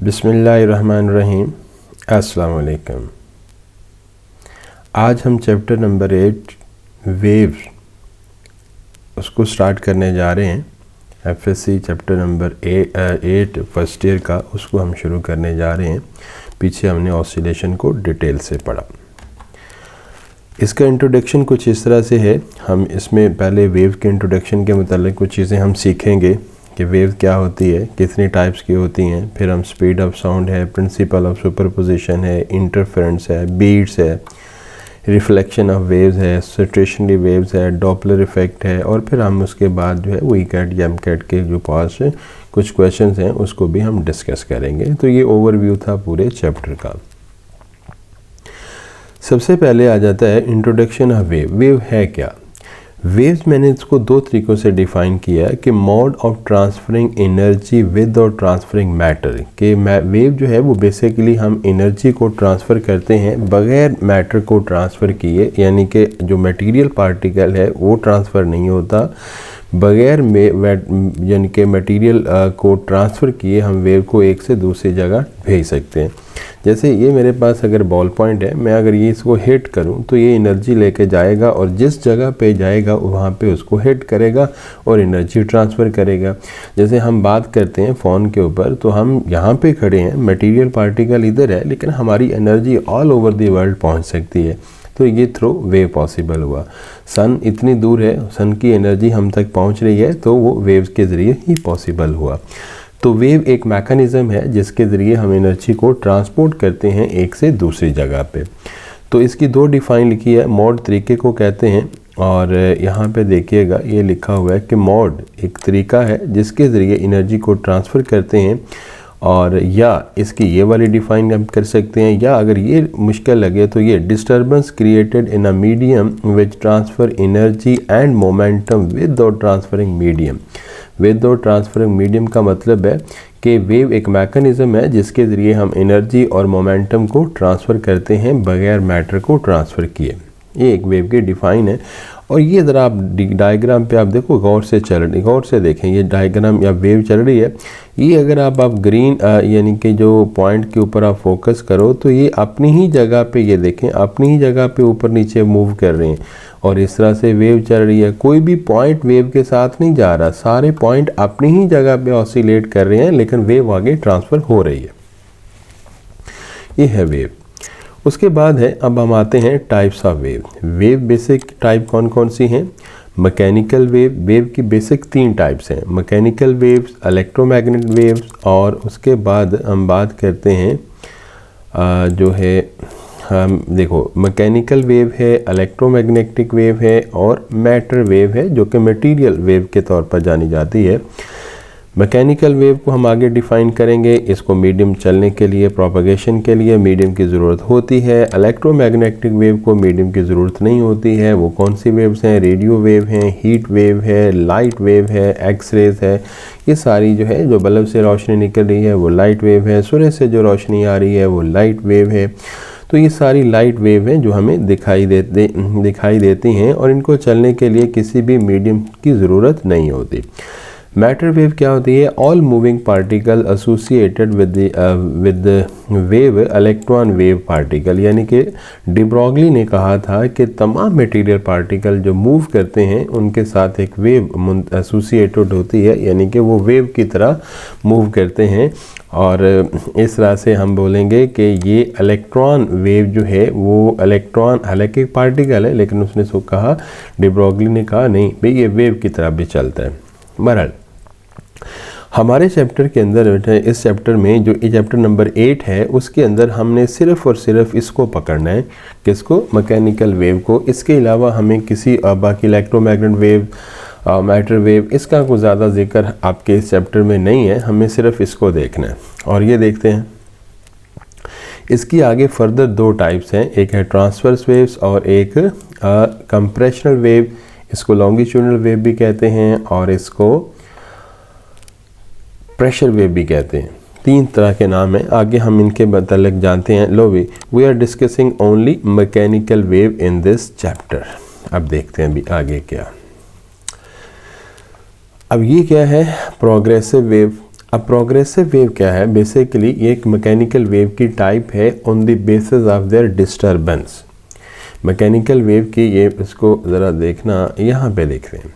बिस्मिल्लाहिर्रहमानिर्रहीम। अस्सलाम वालेकुम। आज हम चैप्टर नंबर 8 वेव्स उसको स्टार्ट करने जा रहे हैं। FSc chapter number 8 first year का उसको हम शुरू करने जा रहे हैं। पीछे हमने ऑसिलेशन को डिटेल से पढ़ा। इसका इंट्रोडक्शन कुछ इस तरह से है। हम इसमें पहले वेव के इंट्रोडक्शन के मुतालिक कुछ चीज़ें हम सीखेंगे कि वेव क्या होती है, कितनी टाइप्स की होती हैं। फिर हम स्पीड ऑफ साउंड है, प्रिंसिपल ऑफ सुपरपोजिशन है, इंटरफेरेंस है, बीट्स है, रिफ्लेक्शन ऑफ वेव्स है, स्टेशनरी वेव्स है, डॉपलर इफ़ेक्ट है, और फिर हम उसके बाद जो है वी कैट एम कैट के जो पास कुछ क्वेश्चंस हैं उसको भी हम डिस्कस करेंगे। तो ये ओवरव्यू था पूरे चैप्टर का। सबसे पहले आ जाता है इंट्रोडक्शन ऑफ वेव। वेव है क्या? वेव्स मैंने इसको दो तरीक़ों से डिफ़ाइन किया है कि mode of transferring energy with और ट्रांसफरिंग मैटर। कि वेव जो है वो बेसिकली हम एनर्जी को ट्रांसफ़र करते हैं बग़ैर मैटर को ट्रांसफ़र किए, यानी कि जो मटेरियल पार्टिकल है वो ट्रांसफ़र नहीं होता। बग़ैर यानी कि मटेरियल को ट्रांसफ़र किए हम वेव को एक से दूसरी जगह भेज सकते हैं। जैसे ये मेरे पास अगर बॉल पॉइंट है, मैं अगर ये इसको हिट करूं तो ये एनर्जी लेके जाएगा और जिस जगह पे जाएगा वहाँ पे उसको हिट करेगा और एनर्जी ट्रांसफ़र करेगा। जैसे हम बात करते हैं फ़ोन के ऊपर, तो हम यहाँ पे खड़े हैं, मटेरियल पार्टिकल इधर है, लेकिन हमारी energy all over the world पहुँच सकती है। तो ये थ्रू वेव पॉसिबल हुआ। सन इतनी दूर है, सन की एनर्जी हम तक पहुँच रही है, तो वो वेव्स के ज़रिए ही पॉसिबल हुआ। तो वेव एक मैकेनिज़्म है जिसके ज़रिए हम एनर्जी को ट्रांसपोर्ट करते हैं एक से दूसरी जगह पे। तो इसकी दो डिफ़ाइन लिखी है। मोड तरीके को कहते हैं, और यहाँ पे देखिएगा ये लिखा हुआ है कि मोड एक तरीका है जिसके ज़रिए एनर्जी को ट्रांसफ़र करते हैं, और या इसकी ये वाली डिफ़ाइन हम कर सकते हैं, या अगर ये मुश्किल लगे तो ये disturbance created in a medium which transfer energy and momentum with और ट्रांसफरिंग मीडियम। विद और ट्रांसफरिंग मीडियम का मतलब है कि वेव एक मैकेनिज़्म है जिसके ज़रिए हम एनर्जी और मोमेंटम को ट्रांसफ़र करते हैं बग़ैर मैटर को ट्रांसफ़र किए। ये एक वेव की डिफ़ाइन है। और ये ज़रा आप डायग्राम पे आप देखो, गौर से देखें, ये डायग्राम या वेव चल रही है। ये अगर आप ग्रीन यानी कि जो पॉइंट के ऊपर आप फोकस करो तो ये अपनी ही जगह पे, ये देखें अपनी ही जगह पे ऊपर नीचे मूव कर रहे हैं, और इस तरह से वेव चल रही है। कोई भी पॉइंट वेव के साथ नहीं जा रहा, सारे पॉइंट अपनी ही जगह पे ऑसिलेट कर रहे हैं, लेकिन वेव आगे ट्रांसफ़र हो रही है। ये है वेव। उसके बाद है, अब हम आते हैं types of wave. Wave basic type कौन कौन सी हैं? Mechanical wave. वेव की बेसिक 3 टाइप्स हैं, मैकेनिकल वेव्स, इलेक्ट्रोमैग्नेटिक वेव्स, और उसके बाद हम बात करते हैं जो है, हम देखो मैकेनिकल वेव है, इलेक्ट्रोमैग्नेटिक वेव है, और मैटर वेव है जो कि मटेरियल वेव के तौर पर जानी जाती है। मैकेनिकल वेव को हम आगे डिफ़ाइन करेंगे। इसको मीडियम चलने के लिए, प्रोपगेशन के लिए मीडियम की ज़रूरत होती है। इलेक्ट्रोमैग्नेटिक वेव को मीडियम की ज़रूरत नहीं होती है। वो कौन सी वेव्स हैं? रेडियो वेव हैं, हीट वेव है, लाइट वेव है, एक्स रेज है। ये सारी जो है, जो बल्ब से रोशनी निकल रही है वो लाइट वेव है, सूरज से जो रोशनी आ रही है वो लाइट वेव है। तो ये सारी लाइट वेव हैं जो हमें दिखाई देती हैं, और इनको चलने के लिए किसी भी मीडियम की ज़रूरत नहीं होती। मैटर वेव क्या होती है? All moving particle associated with wave electron wave particle. यानी कि डी ब्रॉगली ने कहा था कि तमाम मटेरियल पार्टिकल जो मूव करते हैं उनके साथ एक वेव एसोसिएटेड होती है, यानी कि वो वेव की तरह मूव करते हैं। और इस तरह से हम बोलेंगे कि ये इलेक्ट्रॉन वेव जो है वो इलेक्ट्रॉन हालांकि पार्टिकल है, लेकिन उसने सो कहा, डी ब्रॉगली ने कहा नहीं भाई ये वेव की तरह भी चलता है। बहरहाल हमारे चैप्टर के अंदर, इस चैप्टर में जो चैप्टर नंबर 8 है उसके अंदर हमने सिर्फ़ और सिर्फ इसको पकड़ना है। किसको? मैकेनिकल वेव को। इसके अलावा हमें किसी बाकी इलेक्ट्रोमैग्नेटिक वेव, मैटर वेव, इसका कोई ज़्यादा जिक्र आपके इस चैप्टर में नहीं है। हमें सिर्फ इसको देखना है, और ये देखते हैं। इसकी आगे फर्दर 2 टाइप्स हैं, एक है ट्रांसवर्स वेव्स और एक कंप्रेशनल वेव। इसको लॉन्गिट्यूडनल वेव भी कहते हैं और इसको प्रेशर वेव भी कहते हैं। 3 तरह के नाम हैं, आगे हम इनके मतलब जानते हैं। लो we are discussing only mechanical wave in this chapter. अब देखते हैं अभी आगे क्या। अब ये क्या है? Progressive wave. अब प्रोग्रेसिव वेव क्या है? बेसिकली ये एक मैकेनिकल वेव की टाइप है on the basis of their disturbance. Mechanical wave की ये इसको ज़रा देखना, यहाँ पे देख रहे हैं,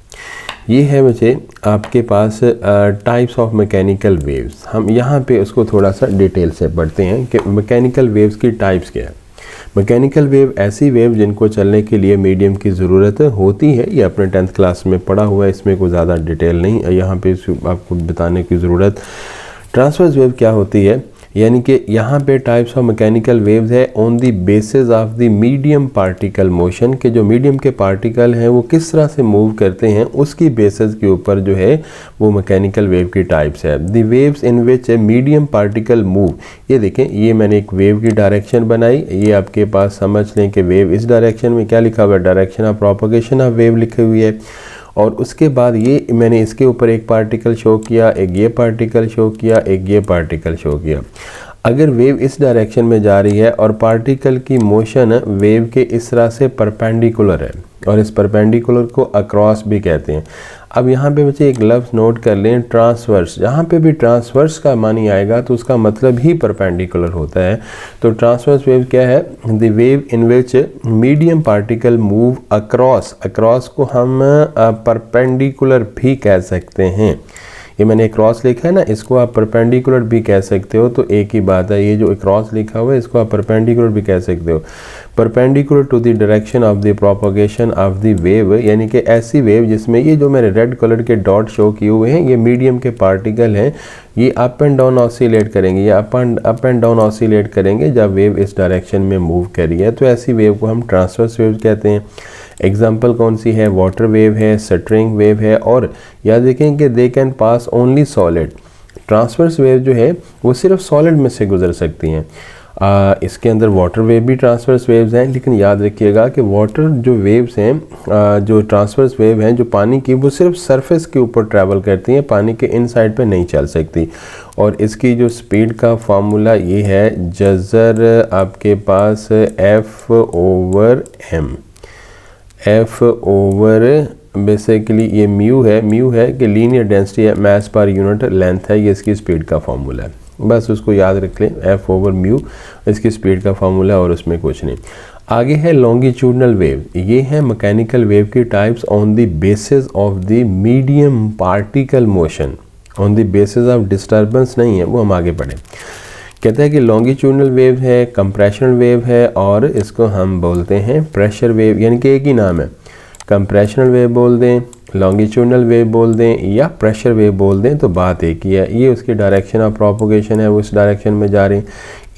ये है बच्चे आपके पास टाइप्स ऑफ मैकेनिकल वेव्स। हम यहाँ पे उसको थोड़ा सा डिटेल से पढ़ते हैं कि मैकेनिकल वेव्स की टाइप्स क्या है। मैकेनिकल वेव ऐसी वेव जिनको चलने के लिए मीडियम की ज़रूरत होती है। ये अपने 10th क्लास में पढ़ा हुआ है, इसमें कोई ज़्यादा डिटेल नहीं यहाँ पे आपको बताने की ज़रूरत। ट्रांसवर्स वेव क्या होती है? यानी कि यहाँ पे टाइप्स ऑफ मैकेनिकल वेव्स है on the basis of the medium particle motion, के जो मीडियम के पार्टिकल हैं वो किस तरह से मूव करते हैं उसकी बेसिस के ऊपर जो है वो मैकेनिकल वेव की टाइप्स है। The waves in which a medium particle move, ये देखें, ये मैंने एक वेव की डायरेक्शन बनाई, ये आपके पास समझ लें कि वेव इस डायरेक्शन में क्या लिखा हुआ है, direction of propagation of wave लिखी हुई है। और उसके बाद ये मैंने इसके ऊपर एक पार्टिकल शो किया, एक ये पार्टिकल शो किया, एक ये पार्टिकल शो किया। अगर वेव इस डायरेक्शन में जा रही है और पार्टिकल की मोशन वेव के इस तरह से परपेंडिकुलर है, और इस परपेंडिकुलर को अक्रॉस भी कहते हैं। अब यहाँ पे बच्चे एक लफ्ज़ नोट कर लें, ट्रांसवर्स। जहाँ पे भी ट्रांसवर्स का मानी आएगा तो उसका मतलब ही परपेंडिकुलर होता है। तो ट्रांसवर्स वेव क्या है? The wave in which medium particle move across, across को हम परपेंडिकुलर भी कह सकते हैं। ये मैंने क्रॉस लिखा है ना, इसको आप परपेंडिकुलर भी कह सकते हो, तो एक ही बात है। ये जो क्रॉस लिखा हुआ है इसको आप परपेंडिकुलर भी कह सकते हो। Perpendicular to the direction of the propagation of the wave, यानी कि ऐसी वेव जिसमें ये जो मेरे रेड कलर के डॉट शो किए हुए हैं ये मीडियम के पार्टिकल हैं, ये अप एंड डाउन ऑसिलेट करेंगे, ये अप एंड डाउन ऑसिलेट करेंगे जब वेव इस डायरेक्शन में मूव कर रही है। तो ऐसी वेव को हम ट्रांसवर्स वेव कहते हैं। एग्जाम्पल कौन सी है? वाटर वेव है, स्ट्रिंग वेव है, और याद देखें कि they can pass only solid. Transverse wave जो है वो सिर्फ सॉलिड में से गुजर सकती हैं। इसके अंदर वाटर वेव भी ट्रांसवर्स वेव्स हैं, लेकिन याद रखिएगा कि वाटर जो वेव्स हैं, जो ट्रांसवर्स वेव हैं जो पानी की, वो सिर्फ सरफेस के ऊपर ट्रैवल करती हैं, पानी के इनसाइड पे नहीं चल सकती। और इसकी जो स्पीड का फार्मूला ये है, जज़र आपके पास F/m, F ओवर बेसिकली ये म्यू है कि लीनियर डेंसिटी है, मास पर यूनिट लेंथ है, ये इसकी स्पीड का फार्मूला है। बस उसको याद रख लें, F ओवर म्यू इसकी स्पीड का फार्मूला है और उसमें कुछ नहीं। आगे है लॉन्गिट्यूडनल वेव। ये है मैकेनिकल वेव की types on the basis of the medium particle motion, on the basis of disturbance नहीं है, वो हम आगे पढ़ें। कहता है कि लॉन्गिट्यूडनल वेव है, कंप्रेशनल वेव है, और इसको हम बोलते हैं प्रेशर वेव, यानी कि एक ही नाम है। कंप्रेशनल वेव बोल दें, लॉन्गिट्यूडनल वेव बोल दें या प्रेशर वेव बोल दें, तो बात एक ही है। ये उसकी डायरेक्शन ऑफ प्रोपगेशन है, वो इस डायरेक्शन में जा रही है।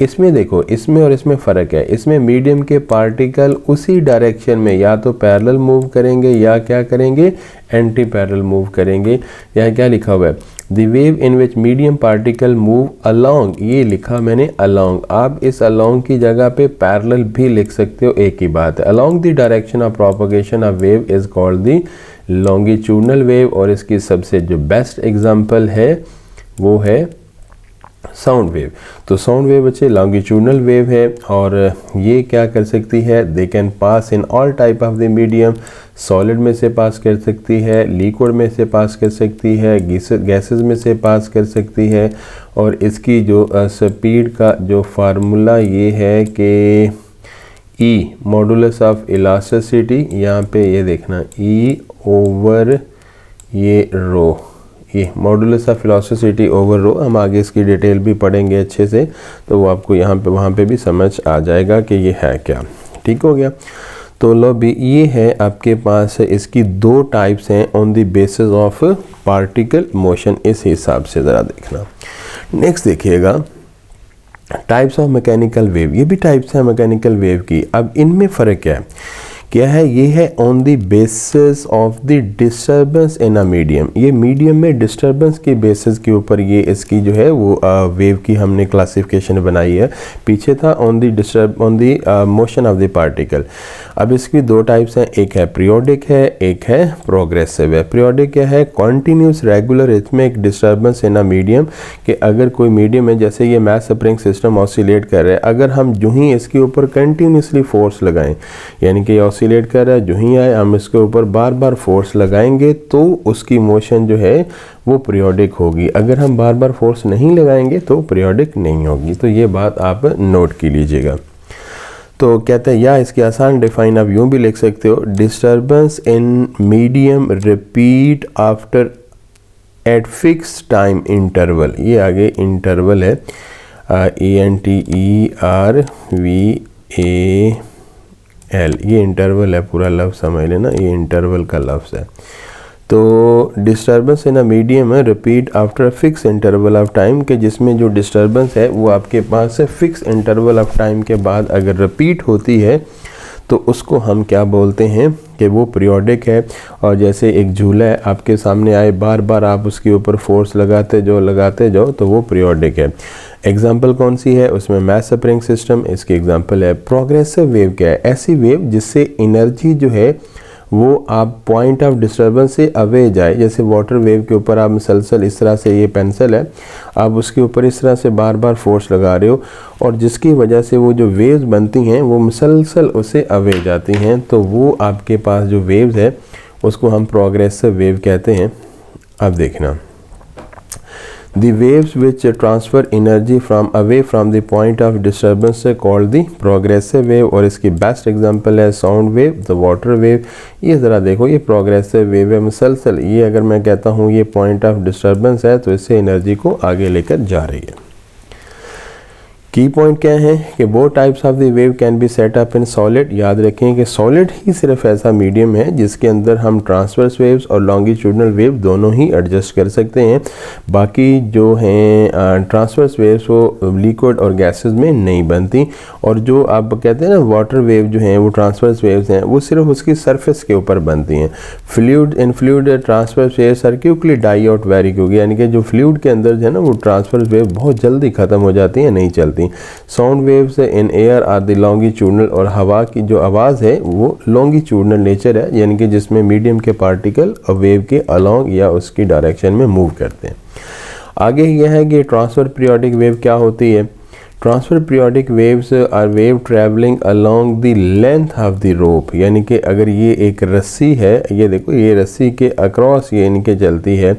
इसमें देखो, इसमें और इसमें फ़र्क है। इसमें मीडियम के पार्टिकल उसी डायरेक्शन में या तो पैरेलल मूव करेंगे या क्या करेंगे, एंटी पैरेलल मूव करेंगे। यहाँ क्या लिखा हुआ है? The wave in which medium particle move along, ये लिखा मैंने अलोंग। आप इस अलोंग की जगह पे पैरेलल भी लिख सकते हो, एक ही बात है। Along the direction of propagation of wave is called the longitudinal wave. और इसकी सबसे जो बेस्ट एग्जांपल है वो है साउंड वेव। तो साउंड वेव बच्चे लॉन्गिट्यूडनल वेव है, और ये क्या कर सकती है? They can pass in all type of the medium. Solid में से पास कर सकती है, लिक्विड में से पास कर सकती है, गैसेस में से पास कर सकती है। और इसकी जो स्पीड का जो फार्मूला ये है कि ई मॉडुलस ऑफ इलास्टिसिटी, यहाँ पे ये देखना, ई ओवर ये रो, ये मॉडुलस ऑफ इलास्टिसिटी ओवर रो। हम आगे इसकी डिटेल भी पढ़ेंगे अच्छे से, तो वो आपको यहाँ पे वहाँ पे भी समझ आ जाएगा कि ये है क्या। ठीक हो गया? तो लो भी ये है आपके पास, इसकी दो टाइप्स हैं on the basis of particle motion. इस हिसाब से ज़रा देखना। नेक्स्ट देखिएगा, टाइप्स ऑफ मैकेनिकल वेव। ये भी टाइप्स हैं मैकेनिकल वेव की। अब इनमें फ़र्क क्या है? ये है on the basis of the disturbance in a medium. ये मीडियम में डिस्टर्बेंस के बेसिस के ऊपर ये इसकी जो है वो वेव की हमने क्लासिफिकेशन बनाई है। पीछे था on the motion of the particle. अब इसकी दो टाइप्स हैं, एक है पीरियोडिक है, एक है प्रोग्रेसिव है। पीरियोडिक क्या है? Continuous regular rhythmic disturbance in a medium, कि अगर कोई मीडियम है, जैसे ये मास स्प्रिंग सिस्टम ऑसिलेट कर रहा है, अगर हम यूं ही इसके ऊपर कंटिन्यूसली फोर्स लगाएं, यानी कि ऑसिलेट कर रहा है, जो ही आए हम इसके ऊपर बार बार फोर्स लगाएंगे तो उसकी मोशन जो है वो पीरियोडिक होगी। अगर हम बार बार फोर्स नहीं लगाएंगे तो पीरियोडिक नहीं होगी। तो ये बात आप नोट की लीजिएगा। तो कहते हैं, या इसकी आसान डिफाइन आप यूँ भी लिख सकते हो, disturbance in medium repeat after eight fix time interval. ये आगे इंटरवल है, ENTERVAL, ये इंटरवल है, पूरा लफ्ज़ समझ लेना, ये इंटरवल का लफ्ज़ है। तो डिस्टर्बेंस इन अ मीडियम है repeat after fix interval of time, के जिसमें जो डिस्टर्बेंस है वो आपके पास फिक्स इंटरवल ऑफ टाइम के बाद अगर रिपीट होती है तो उसको हम क्या बोलते हैं कि वो पीरियोडिक है। और जैसे एक झूला है आपके सामने आए, बार बार आप उसके ऊपर फोर्स लगाते जाओ तो वो पीरियोडिक है। एग्जाम्पल कौन सी है उसमें, मास स्प्रिंग सिस्टम इसकी एग्जाम्पल है। प्रोग्रेसिव वेव क्या है, ऐसी वेव जिससे एनर्जी जो है वो आप पॉइंट ऑफ डिस्टर्बेंस से अवे जाए। जैसे वाटर वेव के ऊपर आप मुसलसल इस तरह से, ये पेंसिल है, आप उसके ऊपर इस तरह से बार बार फोर्स लगा रहे हो और जिसकी वजह से वो जो वेव्स बनती हैं वो मुसलसल उसे अवे जाती हैं, तो वो आपके पास जो वेव्स है उसको हम प्रोग्रेसिव वेव कहते हैं। अब देखना, The waves which transfer energy from away from the point of disturbance are called the progressive wave, और इसकी बेस्ट एग्जांपल है sound wave, the water wave. ये ज़रा देखो, ये प्रोग्रेसिव वेव है मुसलसल, ये अगर मैं कहता हूँ ये पॉइंट ऑफ डिस्टर्बेंस है तो इससे एनर्जी को आगे लेकर जा रही है। की पॉइंट क्या है कि वो types of the wave can be set up in solid. याद रखें कि सॉलिड ही सिर्फ ऐसा मीडियम है जिसके अंदर हम ट्रांसवर्स वेव्स और लॉन्गिट्यूडनल वेव दोनों ही एडजस्ट कर सकते हैं। बाकी जो हैं ट्रांसवर्स वेव्स वो लिक्विड और गैसेस में नहीं बनती, और जो आप कहते हैं ना वाटर वेव जो हैं वो ट्रांसवर्स वेव्स हैं, वो सिर्फ उसकी सरफेस के ऊपर बनती हैं। Fluid transverse waves are quickly die out very quickly, यानी कि जो फ्लूइड के अंदर जो है ना वो ट्रांसवर्स वेव बहुत जल्दी ख़त्म हो जाती हैं, नहीं चलती। Sound waves in air are the longitudinal, और हवा की जो आवाज़ है वो लॉन्गिट्यूडनल नेचर है, यानी कि जिसमें मीडियम के पार्टिकल और वेव के अलोंग या उसकी डायरेक्शन में मूव करते हैं। आगे यह है कि ट्रांसफर पीरियोडिक वेव क्या होती है। Transfer periodic waves are wave travelling along the length of the rope, यानी कि अगर ये एक रस्सी है, ये देखो ये रस्सी के अक्रॉस ये इनके चलती है,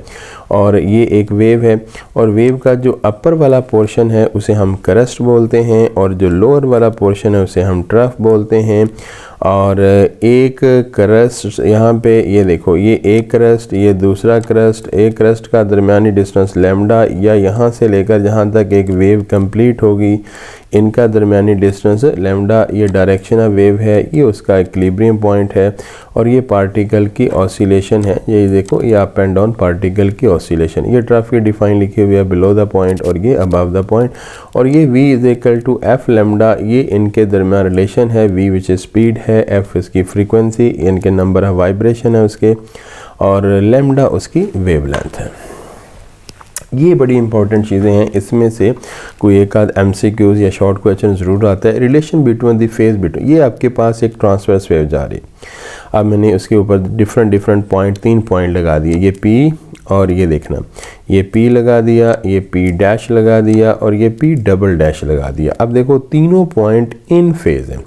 और ये एक वेव है, और वेव का जो अपर वाला पोर्शन है उसे हम क्रस्ट बोलते हैं, और जो लोअर वाला पोर्शन है उसे हम ट्रफ बोलते हैं। और एक क्रस्ट यहाँ पे ये देखो, ये एक क्रस्ट, ये दूसरा क्रस्ट, एक क्रस्ट का दरमियानी डिस्टेंस लैम्डा, या यहाँ से लेकर जहाँ तक एक वेव कंप्लीट होगी इनका दरमियानी डिस्टेंस लैम्डा। ये डायरेक्शन ऑफ वेव है, ये उसका इक्विलिब्रियम पॉइंट है, और ये पार्टिकल की ऑसिलेशन है। ये देखो, ये अप एंड डाउन पार्टिकल की ऑसिलेशन। ये ट्रफ की डिफाइन लिखी हुई है बिलो द पॉइंट, और ये अबव द पॉइंट, और ये v is equal to F lambda, ये इनके दरमियान रिलेशन है। v विच स्पीड है, f इसकी फ्रीक्वेंसी, इनके नंबर ऑफ वाइब्रेशन है उसके, और लैम्डा उसकी वेवलेंथ है। ये बड़ी इंपॉर्टेंट चीज़ें हैं, इसमें से कोई एक आध MCQs या शॉर्ट क्वेश्चन ज़रूर आता है। Relation between the phase between, ये आपके पास एक ट्रांसवर्स वेव जा रही, अब मैंने उसके ऊपर डिफरेंट पॉइंट 3 पॉइंट लगा दिए, ये P, और ये देखना ये P लगा दिया, ये P डैश लगा दिया, और ये P डबल डैश लगा दिया। अब देखो तीनों पॉइंट इन फेज हैं,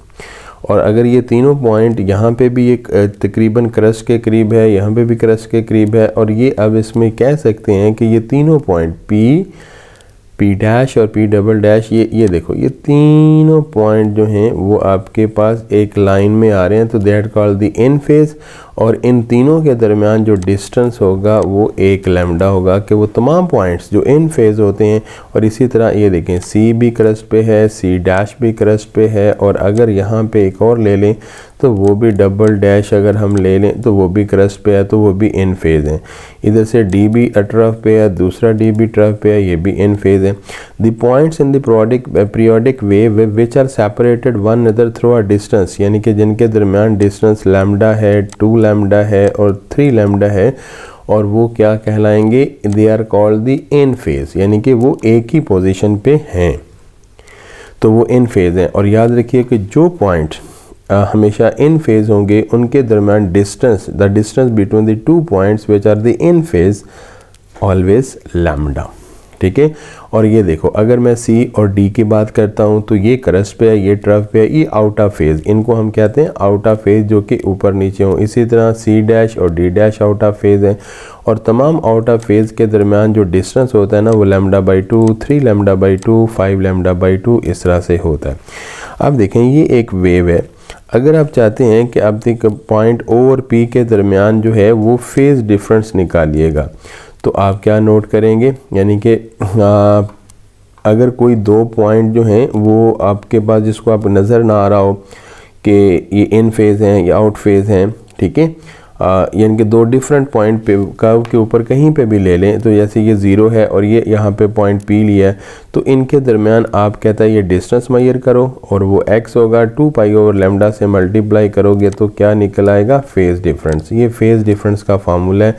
और अगर ये तीनों पॉइंट यहाँ पे भी एक तकरीबन क्रस्ट के करीब है, यहाँ पे भी क्रस्ट के करीब है, और ये अब इसमें कह सकते हैं कि ये तीनों पॉइंट P डैश और P डबल डैश, ये देखो ये तीनों पॉइंट जो हैं वो आपके पास एक लाइन में आ रहे हैं, तो that called the in phase. और इन तीनों के दरमियान जो डिस्टेंस होगा वो एक लैम्डा होगा, कि वो तमाम पॉइंट्स जो इन फेज होते हैं। और इसी तरह ये देखें C भी क्रस्ट पे है, C डैश भी क्रस्ट पे है, और अगर यहाँ पे एक और ले लें तो वो भी डबल डैश अगर हम ले लें तो वो भी क्रस्ट पे है, तो वो भी इन फेज है। इधर से D भी ट्रफ पे है, दूसरा D भी ट्रफ पे है, ये भी इन फेज है। The points in the periodic wave which are separated one other through a distance, यानी कि जिनके दरमियान डिस्टेंस लैम्डा है, 2 लैम्डा है और 3 लैम्डा है, और वो क्या कहलाएंगे, they are called the in phase, यानी कि वो एक ही पोजीशन पे हैं, तो वो इन फेज हैं। और याद रखिए कि जो पॉइंट हमेशा इन फेज होंगे उनके दरमियान distance, the distance between the 2 points which are the in phase always lambda. ठीक है। और ये देखो अगर मैं सी और डी की बात करता हूँ तो ये क्रस्ट पे है, ये ट्रफ पे है, ये आउट ऑफ फेज, इनको हम कहते हैं आउट ऑफ फेज जो कि ऊपर नीचे हों। इसी तरह सी डैश और D dash out of phase है। और तमाम आउट ऑफ फेज के दरमियान जो डिस्टेंस होता है ना वो λ/2, 3 λ/2, 5 λ/2 इस तरह से होता है। अब देखें ये एक वेव है। अगर आप चाहते हैं कि आप देख पॉइंट ओ और पी के दरमियान जो है वो फेज़ डिफरेंस निकालिएगा तो आप क्या नोट करेंगे, यानी कि अगर कोई दो पॉइंट जो हैं वो आपके पास जिसको आप नज़र ना आ रहा हो कि ये इन फेज़ हैं या आउट फेज़ हैं, ठीक है, यानी कि दो डिफरेंट पॉइंट पे कर्व के ऊपर कहीं पे भी ले लें, तो जैसे ये 0 है और ये यहाँ पे पॉइंट पी लिया है तो इनके दरमियान आप कहता है ये डिस्टेंस मेजर करो और वो x होगा 2 पाई ओवर लैम्डा से मल्टीप्लाई करोगे तो क्या निकल आएगा, फेज़ डिफरेंस। ये फेज़ डिफरेंस का फार्मूला है,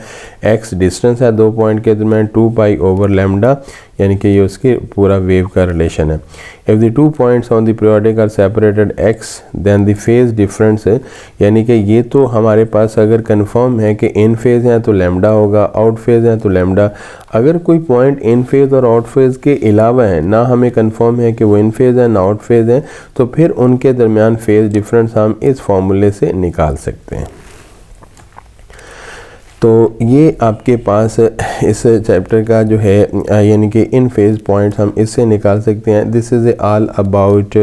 x डिस्टेंस है दो पॉइंट के दरमियान 2 पाई ओवर लैम्डा, यानी कि ये उसके पूरा वेव का रिलेशन है। If the 2 points on the periodic are separated x then the phase difference है, यानी कि ये तो हमारे पास अगर कंफर्म है कि इन फेज़ हैं तो लैम्डा होगा, आउट फेज़ हैं तो लैम्डा। अगर कोई पॉइंट इन फेज़ और आउट फेज़ के अलावा है, ना हमें कंफर्म है कि वो इन फेज़ है ना आउट फेज़ है, तो फिर उनके दरमियान फेज़ डिफरेंस हम इस फार्मूले से निकाल सकते हैं। तो ये आपके पास इस चैप्टर का जो है यानी कि इन फेज़ पॉइंट्स हम इससे निकाल सकते हैं। This is all about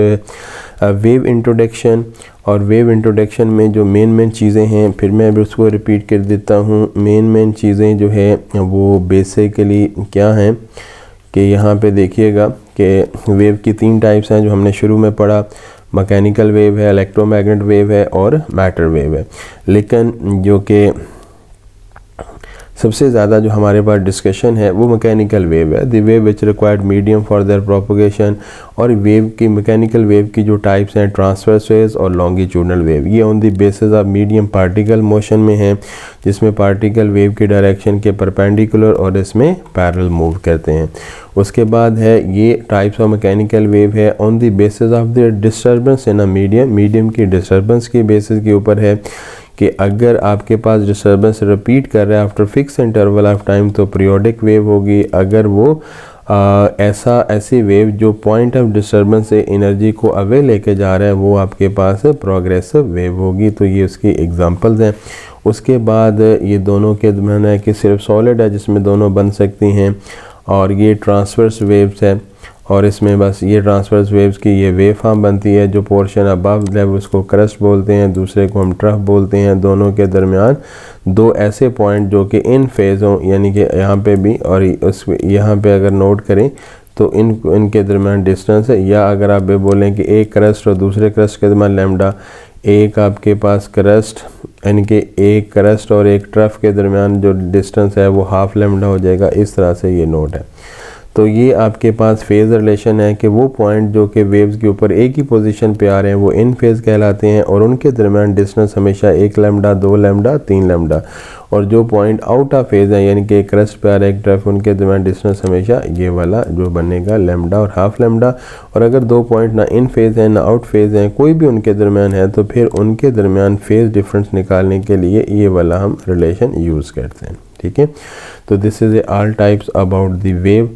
wave introduction. और वेव इंट्रोडक्शन में जो मेन चीज़ें हैं, फिर मैं अभी उसको रिपीट कर देता हूँ। मेन चीज़ें जो है वो बेसिकली क्या हैं कि यहाँ पे देखिएगा कि वेव की 3 टाइप्स हैं जो हमने शुरू में पढ़ा। मैकेनिकल वेव है, इलेक्ट्रोमैग्नेटिक वेव है और मैटर वेव है। लेकिन जो कि सबसे ज़्यादा जो हमारे पास डिस्कशन है वो मैकेनिकल वेव है, the wave which required medium for their propagation. और वेव की मैकेनिकल वेव की जो टाइप्स हैं ट्रांसवर्स वेव्स और लॉन्गिट्यूडनल वेव, ये on the basis of medium particle motion में है, जिसमें पार्टिकल वेव की डायरेक्शन के परपेंडिकुलर और इसमें पैरेलल मूव करते हैं। उसके बाद है ये टाइप्स ऑफ मैकेनिकल वेव है on the basis of the disturbance in a medium की डिस्टर्बेंस की बेसिस के ऊपर है कि अगर आपके पास डिस्टर्बेंस रिपीट कर रहा है after fix interval of time तो पीरियोडिक वेव होगी। अगर वो ऐसी वेव जो पॉइंट ऑफ डिस्टर्बेंस से एनर्जी को अवे लेके जा रहा है वो आपके पास प्रोग्रेसिव वेव होगी। तो ये उसकी एग्जांपल्स हैं। उसके बाद ये दोनों के दरमियान है कि सिर्फ सॉलिड है जिसमें दोनों बन सकती हैं, और ये ट्रांसवर्स वेव्स है और इसमें बस ये ट्रांसवर्स वेव्स की ये वेव फॉर्म बनती है। जो पोर्शन अबव लेवल उसको क्रस्ट बोलते हैं, दूसरे को हम ट्रफ बोलते हैं। दोनों के दरमियान दो ऐसे पॉइंट जो कि इन फेज़ हों, यानी कि यहाँ पे भी और उस यहाँ पे अगर नोट करें तो इनके दरमियान डिस्टेंस है। या अगर आप ये बोलें कि एक क्रस्ट और दूसरे क्रस्ट के दरमियान लैम्डा, एक आपके पास क्रस्ट यानी कि एक क्रस्ट और एक ट्रफ के दरमियान जो डिस्टेंस है वो हाफ लैम्डा हो जाएगा। इस तरह से ये नोट है। तो ये आपके पास फेज़ रिलेशन है कि वो पॉइंट जो कि वेव्स के ऊपर एक ही पोजीशन पे आ रहे हैं वो इन फेज़ कहलाते हैं और उनके दरमियान डिस्टेंस हमेशा 1 लैम्डा, 2 लैम्डा, 3 लैम्डा। और जो पॉइंट आउट ऑफ फेज़ है यानी कि एक क्रस्ट पे आ रहा है एक ट्रफ, उनके दरमियान डिस्टेंस हमेशा ये वाला जो बनेगा लैम्डा और हाफ लैम्डा। और अगर दो पॉइंट ना इन फेज़ हैं ना आउट फेज़ हैं, कोई भी उनके दरमियान है, तो फिर उनके दरमियान फेज़ डिफरेंस निकालने के लिए ये वाला हम रिलेशन यूज़ करते हैं। ठीक है, तो this is all types about the wave.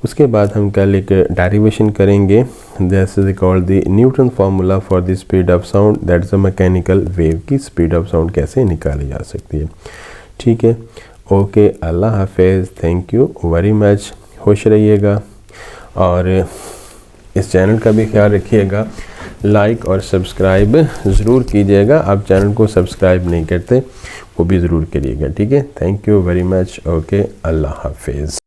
उसके बाद हम कल एक डेरिवेशन करेंगे, this is called the Newton formula for the speed of sound, that is a mechanical wave की स्पीड ऑफ साउंड कैसे निकाली जा सकती है। ठीक है, ओके, अल्लाह हाफिज़, थैंक यू वेरी मच, खुश रहिएगा और इस चैनल का भी ख्याल रखिएगा, लाइक और सब्सक्राइब ज़रूर कीजिएगा। आप चैनल को सब्सक्राइब नहीं करते वो भी ज़रूर करिएगा। ठीक है, thank you very much, okay, अल्लाह हाफिज़।